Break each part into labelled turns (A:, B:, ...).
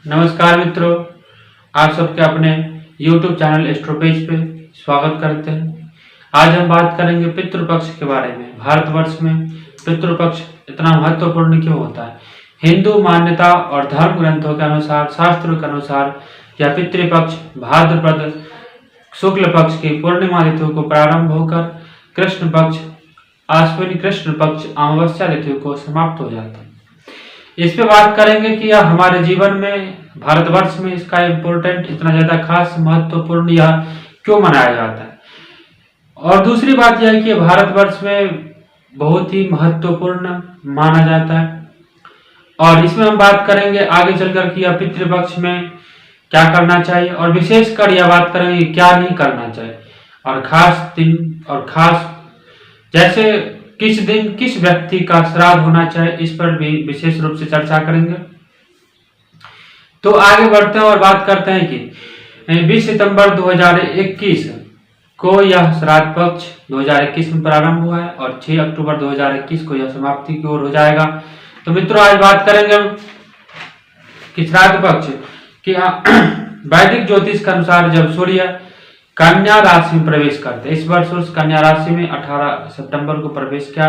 A: नमस्कार मित्रों, आप सबके अपने YouTube चैनल एस्ट्रोपेज पे स्वागत करते हैं। आज हम बात करेंगे पितृपक्ष के बारे में। भारतवर्ष में पितृपक्ष इतना महत्वपूर्ण क्यों होता है? हिंदू मान्यता और धर्म ग्रंथों के अनुसार, शास्त्रों के अनुसार, यह पितृपक्ष भाद्रपद शुक्ल पक्ष की पूर्णिमा तिथि को प्रारंभ होकर कृष्ण पक्ष आश्विन कृष्ण पक्ष अमावस्या तिथि को समाप्त हो जाता है। इस पे बात करेंगे कि यह हमारे जीवन में, भारतवर्ष में इसका इम्पोर्टेंट, इतना ज्यादा खास, महत्वपूर्ण यह क्यों मनाया जाता है। और दूसरी बात यह है कि भारतवर्ष में बहुत ही महत्वपूर्ण माना जाता है। और इसमें हम बात करेंगे आगे चलकर कि यह पितृपक्ष में क्या करना चाहिए, और विशेषकर यह बात करेंगे क्या नहीं करना चाहिए, और खास दिन और खास जैसे किस दिन किस व्यक्ति का श्राद्ध होना चाहिए, इस पर भी विशेष रूप से चर्चा करेंगे। तो आगे बढ़ते हैं और बात करते हैं कि 20 सितंबर 2021 को यह श्राद्ध पक्ष 2021 में प्रारंभ हुआ है और 6 अक्टूबर 2021 को यह समाप्ति की ओर हो जाएगा। तो मित्रों, आज बात करेंगे हम कि श्राद्ध पक्ष कि वैदिक ज्योतिष के अनुसार जब सूर्य कन्या राशि में प्रवेश करते, इस वर्ष कन्या राशि में 18 सितंबर को प्रवेश किया।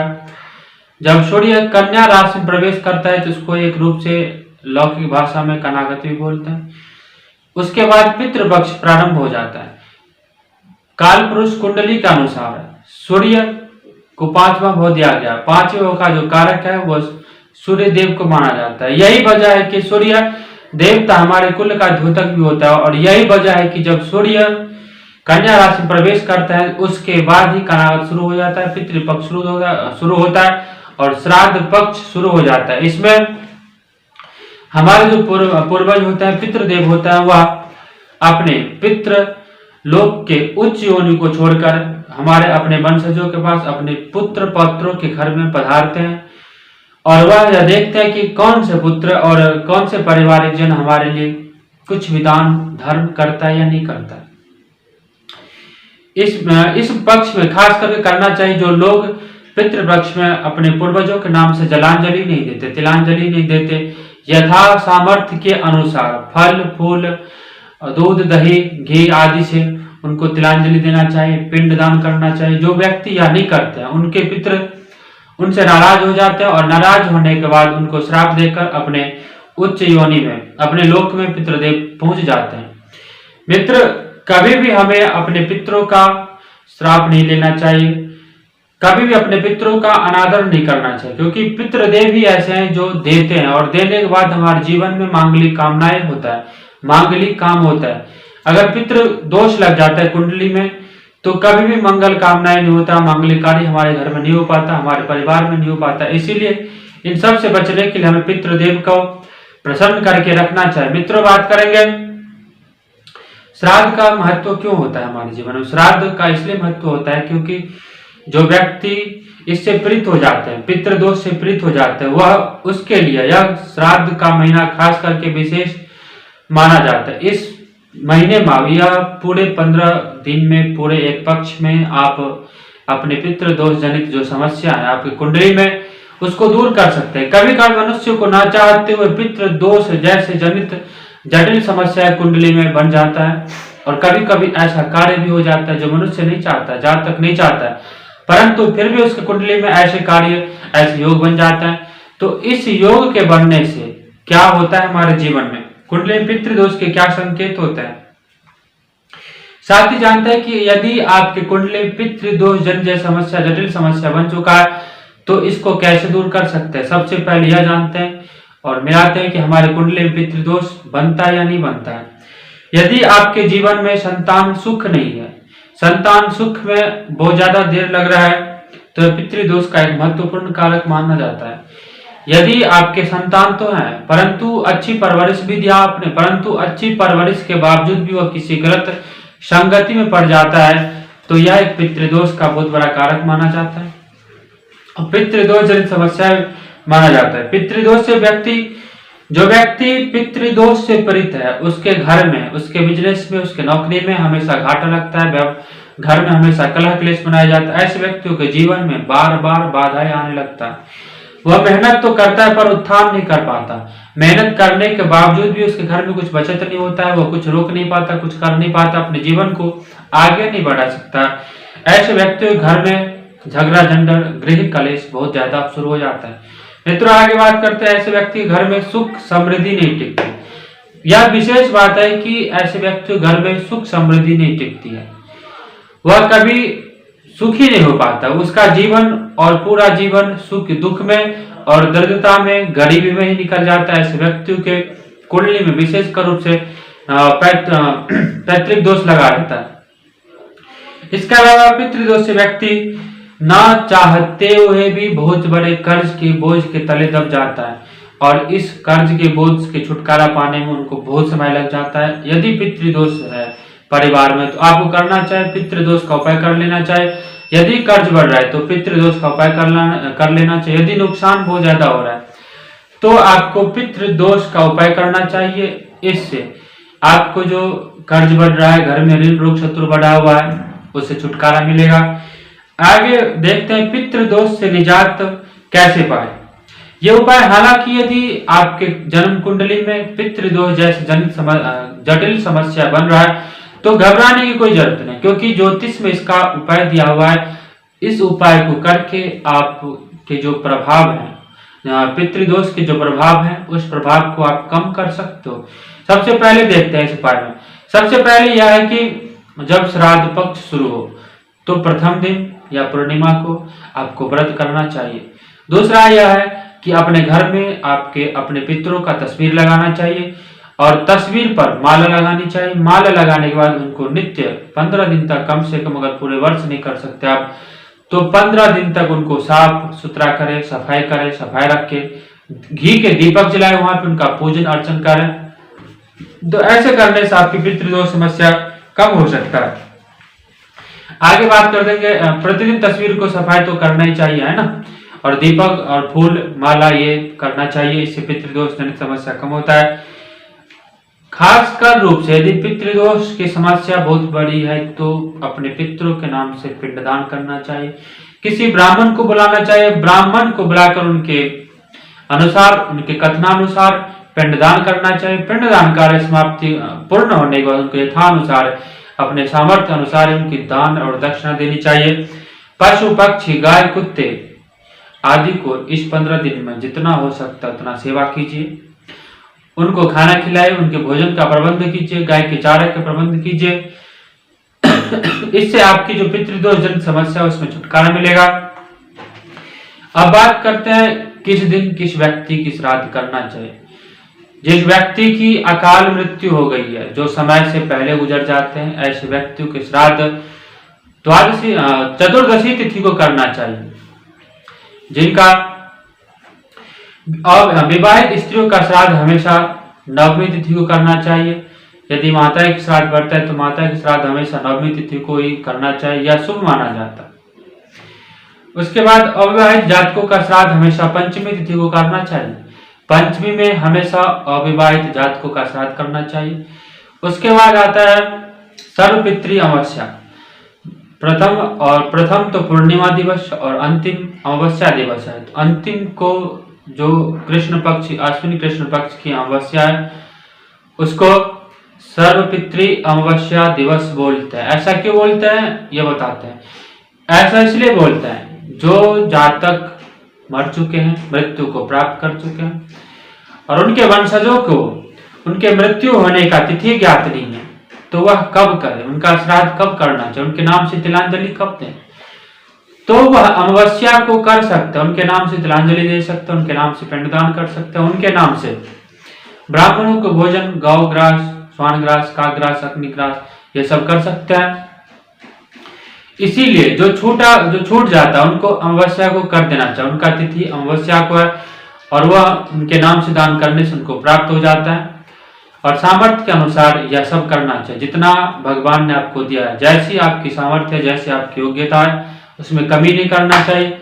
A: जब सूर्य कन्या राशि में प्रवेश करता है तो उसको एक रूप से लौकिक भाषा में कनागति बोलते हैं। उसके बाद पितृपक्ष प्रारंभ हो जाता है। काल पुरुष कुंडली के अनुसार सूर्य को 5वां भाव दिया गया। 5वें भाव का जो कारक है वो सूर्य देव को माना जाता है। यही वजह है कि सूर्य देवता हमारे कुल का द्योतक भी होता है, और यही वजह है कि जब सूर्य कन्या राशि में प्रवेश करता है उसके बाद ही कनागत शुरू हो जाता है, पितृपक्ष शुरू होता है और श्राद्ध पक्ष शुरू हो जाता है। इसमें हमारे जो पूर्वज होते हैं, पितृदेव होता है, वह अपने पितृ लोक के उच्च योनि को छोड़कर हमारे अपने वंशजों के पास, अपने पुत्र पौत्रों के घर में पधारते हैं, और वह यह देखते हैं कि कौन से पुत्र और कौन से पारिवारिक जन हमारे लिए कुछ विधान धर्म करता है या नहीं करता है। इस पक्ष में खास करके करना चाहिए जो लोग पितृपक्ष में अपने पूर्वजों के नाम से जलांजलि नहीं देते, तिलांजलि नहीं देते, यथा सामर्थ्य के अनुसार फल फूल दूध दही घी आदि से उनको तिलांजलि देना चाहिए, पिंडदान करना चाहिए। जो व्यक्ति यह नहीं करते हैं उनके पितृ उनसे नाराज हो जाते हैं, और नाराज होने के बाद उनको श्राप देकर अपने उच्च योनि में, अपने लोक में पितृदेव पहुंच जाते हैं। मित्र, कभी भी हमें अपने पितरों का श्राप नहीं लेना चाहिए, कभी भी अपने पितरों का अनादर नहीं करना चाहिए, क्योंकि पितृदेव ही ऐसे हैं जो देते हैं, और देने के बाद हमारे जीवन में मांगलिक कामनाएं होता है, मांगलिक काम होता है। अगर पितृ दोष लग जाता है कुंडली में तो कभी भी मंगल कामनाएं नहीं होता, मांगलिक कार्य हमारे घर में नहीं हो पाता, हमारे परिवार में नहीं हो पाता। इसीलिए इन सब से बचने के लिए हमें पितृदेव को प्रसन्न करके रखना चाहिए। मित्रों, बात करेंगे श्राद्ध का महत्व क्यों होता है हमारे जीवन में। श्राद्ध का इसलिए महत्व होता है क्योंकि जो व्यक्ति इससे पीड़ित हो जाते हैं, पितृदोष से पीड़ित हो जाते हैं, वह उसके लिए यह श्राद्ध का महीना खास करके विशेष माना जाता है। इस महीने में यह पूरे 15 दिन में, पूरे एक पक्ष में आप अपने पितृदोष जनित जो समस्या है आपकी कुंडली में, उसको दूर कर सकते हैं। कभी कभी मनुष्य को ना चाहते हुए पितृदोष जैसे जनित जटिल समस्या कुंडली में बन जाता है, और कभी कभी ऐसा कार्य भी हो जाता है जो मनुष्य नहीं चाहता, जातक नहीं चाहता है, परंतु फिर भी उसके कुंडली में ऐसे कार्य, ऐसे योग बन जाता है। तो इस योग के बनने से क्या होता है हमारे जीवन में, कुंडली में पितृदोष के क्या संकेत होते हैं। साथ ही जानते हैं कि यदि आपके कुंडली में पितृदोष जन्य समस्या, जटिल समस्या बन चुका है तो इसको कैसे दूर कर सकते हैं। सबसे पहले यह जानते हैं और मिलाते हैं कि हमारे कुंडली में पितृदोष बनता है या नहीं बनता है। यदि आपके जीवन में संतान सुख नहीं है, संतान सुख में बहुत ज्यादा देर लग रहा है, तो पितृदोष का एक महत्वपूर्ण कारक माना जाता है। यदि आपके संतान तो हैं परंतु अच्छी परवरिश भी दिया आपने, परंतु अच्छी परवरिश के बावजूद भी वह किसी गलत संगति में पड़ जाता है, तो यह एक पितृदोष का बहुत बड़ा कारक माना जाता है, और पितृदोष जनित समस्या माना जाता है। पितृदोष से जो व्यक्ति पितृदोष से पीड़ित है, उसके घर में, उसके बिजनेस में, उसके नौकरी में हमेशा घाटा लगता है, घर में हमेशा कलह क्लेश बनाया जाता है। ऐसे व्यक्तियों के जीवन में बार बार बाधाएं आने लगता है। वह मेहनत तो करता है पर उत्थान नहीं कर पाता। मेहनत करने के बावजूद भी उसके घर में कुछ बचत नहीं होता है, वो कुछ रोक नहीं पाता, कुछ कर नहीं पाता, अपने जीवन को आगे नहीं बढ़ा सकता। ऐसे व्यक्ति के घर में झगड़ा झंझट गृह कलेश बहुत ज्यादा शुरू हो जाता है। मित्रों आगे बात करते हैं, ऐसे व्यक्ति के घर में सुख समृद्धि नहीं टिकती। यह विशेष बात है कि ऐसे व्यक्ति के घर में सुख समृद्धि नहीं टिकती है, वह कभी सुखी नहीं हो पाता। उसका जीवन और पूरा जीवन सुख दुख में और दरिद्रता में गरीबी में ही निकल जाता है। ऐसे व्यक्तियों के कुंडली में विशेष रूप से पैतृक दोष लगा रहता है। इसके अलावा पितृदोष से व्यक्ति ना चाहते हुए भी बहुत बड़े कर्ज के बोझ के तले दब जाता है और इस कर्ज के बोझ के छुटकारा पाने में उनको बहुत समय लग जाता है। यदि पितृदोष है परिवार में तो आपको करना चाहिए पितृदोष का उपाय कर लेना चाहिए। यदि कर्ज बढ़ रहा है तो पितृदोष का उपाय कर लेना चाहिए। यदि नुकसान बहुत ज्यादा हो रहा है तो आपको पितृदोष का उपाय करना चाहिए। इससे आपको जो कर्ज बढ़ रहा है, घर में ऋण रोग शत्रु बढ़ा हुआ है, उससे छुटकारा मिलेगा। आगे देखते हैं पितृदोष से निजात कैसे पाए। ये उपाय हालांकि यदि आपके जन्म कुंडली में पितृदोष जैसे जटिल समस्या बन रहा है तो घबराने की कोई जरूरत नहीं, क्योंकि ज्योतिष में इसका उपाय दिया हुआ है। इस उपाय को करके आपके जो प्रभाव है, पितृदोष के जो प्रभाव है, उस प्रभाव को आप कम कर सकते हो। सबसे पहले देखते हैं इस उपाय में। सबसे पहले यह है कि जब श्राद्ध पक्ष शुरू हो तो प्रथम दिन या पूर्णिमा को आपको व्रत करना चाहिए। दूसरा यह है कि अपने घर में आपके अपने पितरों का तस्वीर लगाना चाहिए और तस्वीर पर माला लगानी चाहिए। माला लगाने के बाद उनको नित्य 15 दिन तक, कम से कम अगर पूरे वर्ष नहीं कर सकते आप तो 15 दिन तक उनको साफ सुथरा करें, सफाई रखे, घी के दीपक जलाए, वहां पे उनका पूजन अर्चन करें। तो ऐसे करने से आपकी पितृदोष समस्या कम हो सकता है। आगे बात कर देंगे, प्रतिदिन तस्वीर को सफाई तो करना ही चाहिए, है ना, और दीपक और फूल माला ये करना चाहिए। इससे पितृदोष जनित समस्या कम होता है। खासकर रूप से यदि पितृदोष की समस्या बहुत बड़ी है तो अपने पितरों के नाम से पिंडदान करना चाहिए। किसी ब्राह्मण को बुलाना चाहिए, ब्राह्मण को बुलाकर उनके अनुसार, उनके कथनानुसार पिंडदान करना चाहिए। पिंडदान कार्य समाप्ति पूर्ण होने के बाद उनको यथानुसार अपने सामर्थ्य अनुसार उनकी दान और दक्षिणा देनी चाहिए। पशु पक्षी गाय कुत्ते आदि को इस 15 दिन में जितना हो सकता उतना सेवा कीजिए, उनको खाना खिलाए, उनके भोजन का प्रबंध कीजिए, गाय के चारे का प्रबंध कीजिए। इससे आपकी जो पितृदोष जनित समस्या उसमें छुटकारा मिलेगा। अब बात करते हैं किस दिन किस व्यक्ति की श्राद्ध करना चाहिए। जिस व्यक्ति की अकाल मृत्यु हो गई है, जो समय से पहले गुजर जाते हैं, ऐसे व्यक्तियों के श्राद्ध द्वादशी चतुर्दशी तिथि को करना चाहिए। जिनका विवाहित स्त्रियों का श्राद्ध हमेशा नवमी तिथि को करना चाहिए। यदि माता की श्राद्ध बढ़ता है तो माता की श्राद्ध हमेशा नवमी तिथि को ही करना चाहिए या शुभ माना जाता है। उसके बाद अविवाहित जातकों का श्राद्ध हमेशा पंचमी तिथि को करना चाहिए। पंचमी में हमेशा अविवाहित जातकों का श्राद्ध करना चाहिए। उसके बाद आता है सर्वपितृ अमावस्या। प्रथम तो पूर्णिमा दिवस और अंतिम अमावस्या दिवस है। तो अंतिम को जो कृष्ण पक्ष अश्विनी कृष्ण पक्ष की अमावस्या है उसको सर्वपितृ अमावस्या दिवस बोलते हैं। ऐसा क्यों बोलते हैं ये बताते हैं। ऐसा इसलिए बोलते हैं जो जातक मर चुके हैं, मृत्यु को प्राप्त कर चुके हैं और उनके वंशजों को उनके मृत्यु होने का तिथि ज्ञात नहीं है तो वह कब करें, उनका श्राद्ध कब करना चाहिए, उनके नाम से तिलांजलि कब दें, तो वह अमावस्या को कर सकते हैं। उनके नाम से तिलांजलि दे सकते हैं, उनके नाम से पिंडदान कर सकते हैं, उनके नाम से ब्राह्मणों को भोजन गौ ग्रास, स्वान ग्रास, काक ग्रास, अग्नि ग्रास ये सब कर सकते हैं। इसीलिए जो छूट जाता है उनको अमावस्या को कर देना चाहिए। उनका तिथि अमावस्या को है और वह उनके नाम से दान करने से उनको प्राप्त हो जाता है और सामर्थ्य के अनुसार यह सब करना चाहिए जितना भगवान ने आपको दिया है। जैसी आपकी सामर्थ्य है, जैसी आपकी योग्यता है, उसमें कमी नहीं करना चाहिए।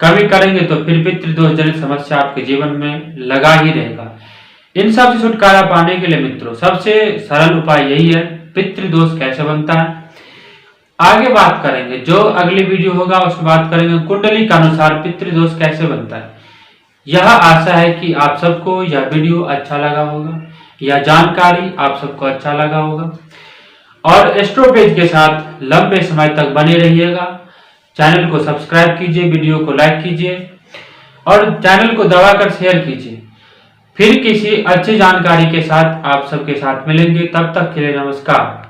A: कमी करेंगे तो फिर पितृदोष जनित समस्या आपके जीवन में लगा ही रहेगा। इन सब से छुटकारा पाने के लिए मित्रों सबसे सरल उपाय यही है। पितृदोष कैसे बनता है आगे बात करेंगे, जो अगली वीडियो होगा उसमें बात करेंगे कुंडली के अनुसार पितृदोष कैसे बनता है। यह आशा है कि आप सबको यह वीडियो अच्छा लगा होगा, यह जानकारी आप सबको अच्छा लगा होगा और एस्ट्रोपेज के साथ लंबे समय तक बने रहिएगा। चैनल को सब्सक्राइब कीजिए, वीडियो को लाइक कीजिए और चैनल को दबाकर शेयर कीजिए। फिर किसी अच्छी जानकारी के साथ आप सबके साथ मिलेंगे, तब तक के लिए नमस्कार।